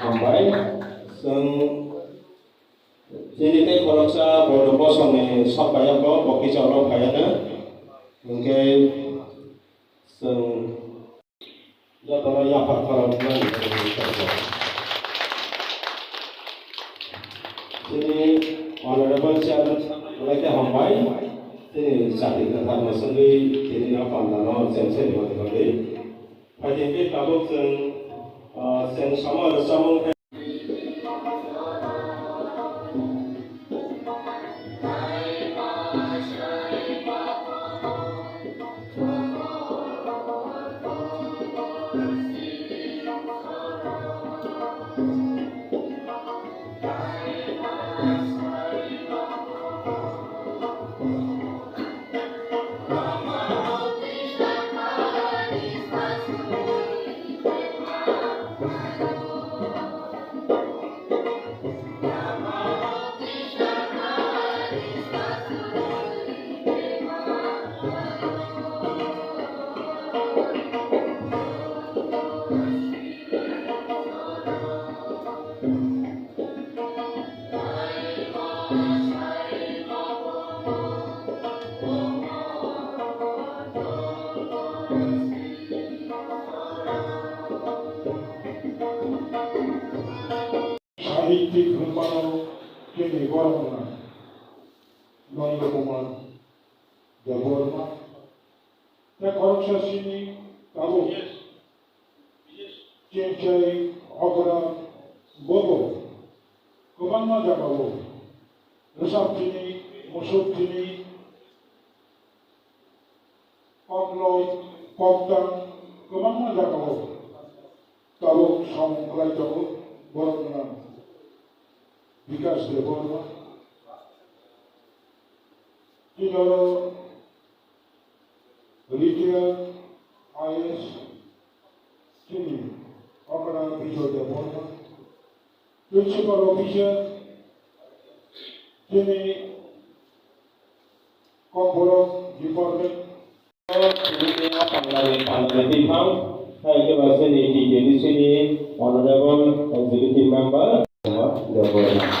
Hambai, sing jadi teh kalau saya bodoh kosong nih, supaya kau bagi calon kayaknya mungkin sing ya kalau ya kalau bulan jadi honorable chairman mereka Hambai, ini saat ini kan masih jadi apa namanya sense di mana mana, pada ini kalau sing sama ada sama সাহিত্যিক রূপান্তরকে নিবর্তনা নন্দকুমার দেববর্মা খরগশাসিনী তাবু চেঞ্চাই অগরা ববো गोबां जाबावो रोजाबथिनि मुसुबथिनि कमलय कमदां गोबां जाबावो Tabuk समलायदावो बर'ना विकास Debbarma दिनारो retire IAS जोंनि अगरा Bijay Debbarma principal अफिसार जोंनि comfort department honorable executive member reception